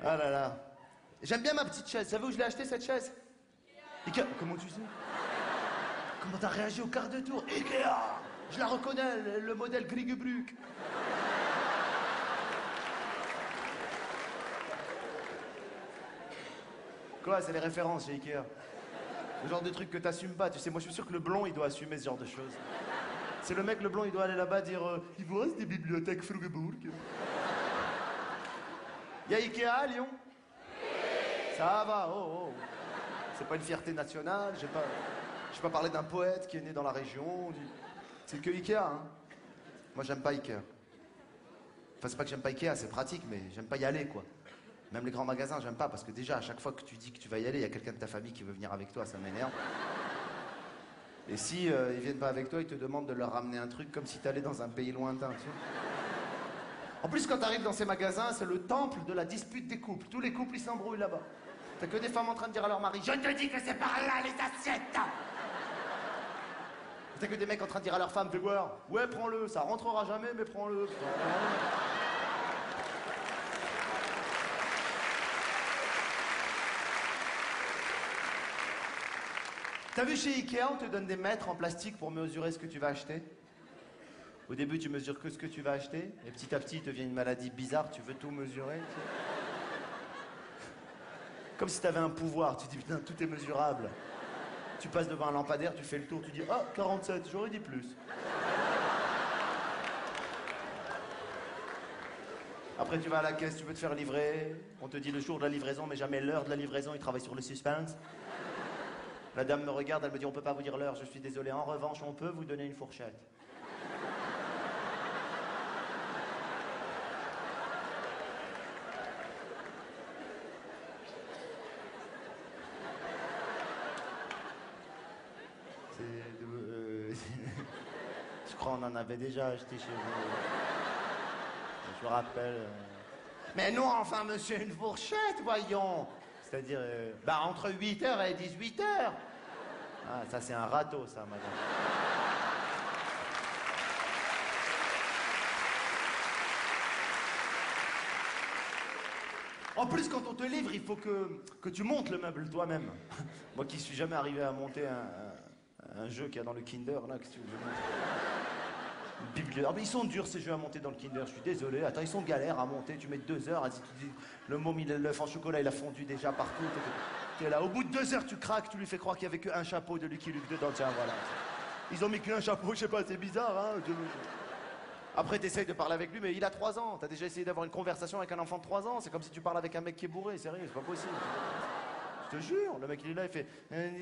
Ah là là. J'aime bien ma petite chaise. Savez où je l'ai acheté cette chaise? Ikea. Comment tu sais? Comment t'as réagi au quart de tour? Ikea. Je la reconnais, le modèle Griegebrück. Quoi, c'est les références chez Ikea. Le genre de truc que t'assumes pas. Tu sais, moi je suis sûr que le blond il doit assumer ce genre de choses. C'est le mec, le blond, il doit aller là-bas dire il vous reste des bibliothèques Frugebourg? Y a Ikea à Lyon? Ça va, oh, oh. C'est pas une fierté nationale, j'ai pas parlé d'un poète qui est né dans la région. C'est que Ikea, hein. Moi, j'aime pas Ikea. Enfin, c'est pas que j'aime pas Ikea, c'est pratique, mais j'aime pas y aller, quoi. Même les grands magasins, j'aime pas, parce que déjà, à chaque fois que tu dis que tu vas y aller, il y a quelqu'un de ta famille qui veut venir avec toi, ça m'énerve. Et si ils viennent pas avec toi, ils te demandent de leur ramener un truc comme si t'allais dans un pays lointain, tu vois. En plus, quand t'arrives dans ces magasins, c'est le temple de la dispute des couples. Tous les couples, ils s'embrouillent là-bas. T'as que des femmes en train de dire à leur mari « Je te dis que c'est par là, les assiettes !» T'as que des mecs en train de dire à leur femme « Fais voir, ouais, prends-le, ça rentrera jamais, mais prends-le. » T'as vu chez Ikea, on te donne des mètres en plastique pour mesurer ce que tu vas acheter? Au début, tu mesures que ce que tu vas acheter, et petit à petit, il te vient une maladie bizarre, tu veux tout mesurer. Tu sais. Comme si t'avais un pouvoir, tu dis putain, tout est mesurable. Tu passes devant un lampadaire, tu fais le tour, tu dis ah, 47, j'aurais dit plus. Après, tu vas à la caisse, tu veux te faire livrer, on te dit le jour de la livraison, mais jamais l'heure de la livraison, ils travaillent sur le suspense. La dame me regarde, elle me dit on peut pas vous dire l'heure, je suis désolé. En revanche, on peut vous donner une fourchette. Je crois qu'on en avait déjà acheté chez vous. Je me rappelle. Mais non, enfin, monsieur, une fourchette, voyons. C'est-à-dire, entre 8h et 18h. Ah, ça, c'est un râteau, ça, madame. En plus, quand on te livre, il faut que tu montes le meuble toi-même. Moi qui suis jamais arrivé à monter un jeu qu'il y a dans le Kinder, là, qu'est-ce que tu veux que je monte? Ah, mais ils sont durs ces jeux à monter dans le Kinder, je suis désolé. Attends, ils sont galères à monter, tu mets 2 heures, le môme, l'œuf en chocolat, il a fondu déjà partout. T'es là, au bout de 2 heures, tu craques, tu lui fais croire qu'il n'y avait qu'un chapeau de Lucky Luke dedans, tiens, voilà. Ils ont mis qu'un chapeau, je sais pas, c'est bizarre, hein. Après, t'essayes de parler avec lui, mais il a 3 ans. T'as déjà essayé d'avoir une conversation avec un enfant de 3 ans? C'est comme si tu parles avec un mec qui est bourré, sérieux, c'est pas possible. Je te jure, le mec il est là, il fait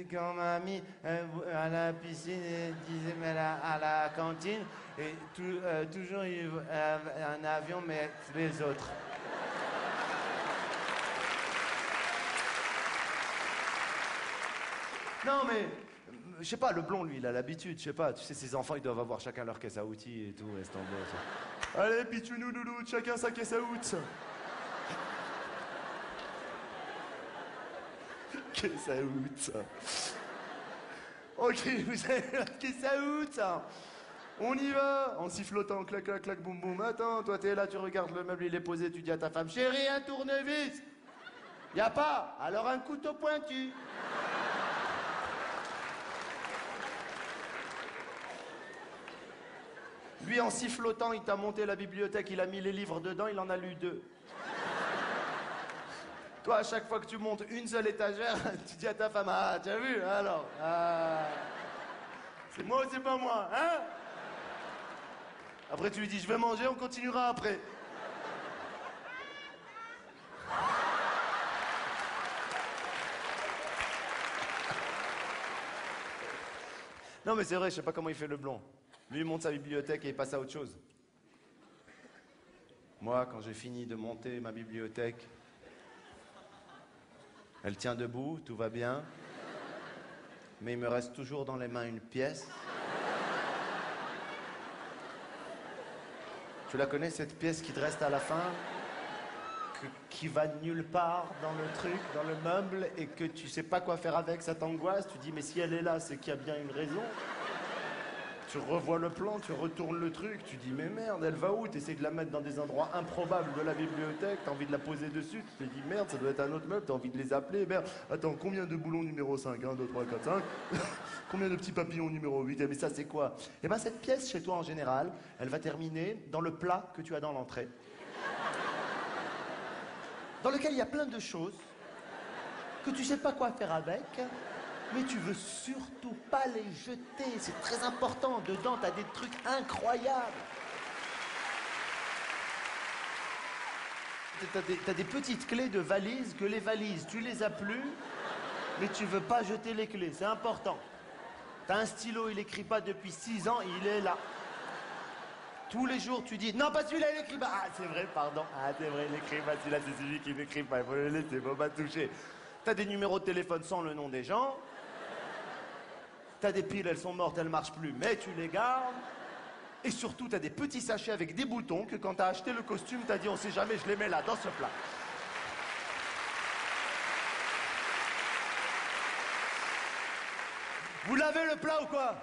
quand ma mis à la piscine, il disait mais à la cantine, et toujours un avion, mais les autres. Non mais, je sais pas, le blond lui il a l'habitude, je sais pas, tu sais, ces enfants ils doivent avoir chacun leur caisse à outils et tout, laisse tomber. Ça. Allez, pitchounou, louloute, chacun sa caisse à outils. Caisse à outils. Ok, vous avez la caisse à outils. On y va, en sifflotant, clac, clac, clac, boum, boum. Attends, toi t'es là, tu regardes le meuble, il est posé, tu dis à ta femme, chérie, un tournevis. Y a pas, alors un couteau pointu. Lui, en sifflotant, il t'a monté la bibliothèque, il a mis les livres dedans, il en a lu 2. Toi, à chaque fois que tu montes une seule étagère, tu dis à ta femme, ah, tu as vu, alors, c'est moi ou c'est pas moi, hein? Après, tu lui dis, je vais manger, on continuera après. Non, mais c'est vrai, je sais pas comment il fait le blond. Lui, il monte sa bibliothèque et il passe à autre chose. Moi, quand j'ai fini de monter ma bibliothèque, elle tient debout, tout va bien. Mais il me reste toujours dans les mains une pièce. Tu la connais, cette pièce qui te reste à la fin? Qui va nulle part dans le truc, dans le meuble, et que tu sais pas quoi faire avec, ça t'angoisse. Tu dis, mais si elle est là, c'est qu'il y a bien une raison. Tu revois le plan, tu retournes le truc, tu dis mais merde, elle va où? T'essaies de la mettre dans des endroits improbables de la bibliothèque, t'as envie de la poser dessus, tu te dis merde, ça doit être un autre meuble, t'as envie de les appeler, merde. Attends, combien de boulons numéro 5? 1, 2, 3, 4, 5. Combien de petits papillons numéro 8? Eh mais ça c'est quoi? Eh ben cette pièce chez toi en général, elle va terminer dans le plat que tu as dans l'entrée. Dans lequel il y a plein de choses que tu sais pas quoi faire avec. Mais tu veux surtout pas les jeter, c'est très important. Dedans, t'as des trucs incroyables. T'as des petites clés de valises que les valises, tu les as plus, mais tu veux pas jeter les clés, c'est important. T'as un stylo, il écrit pas depuis 6 ans, il est là. Tous les jours, tu dis, non, pas celui-là, il écrit pas. Ah, c'est vrai, pardon. Ah, c'est vrai, il écrit pas, celui-là, c'est celui qui n'écrit pas. Il faut le laisser, faut pas toucher. T'as des numéros de téléphone sans le nom des gens. T'as des piles, elles sont mortes, elles marchent plus, mais tu les gardes. Et surtout, t'as des petits sachets avec des boutons que quand t'as acheté le costume, t'as dit, on sait jamais, je les mets là, dans ce plat. Vous lavez le plat ou quoi?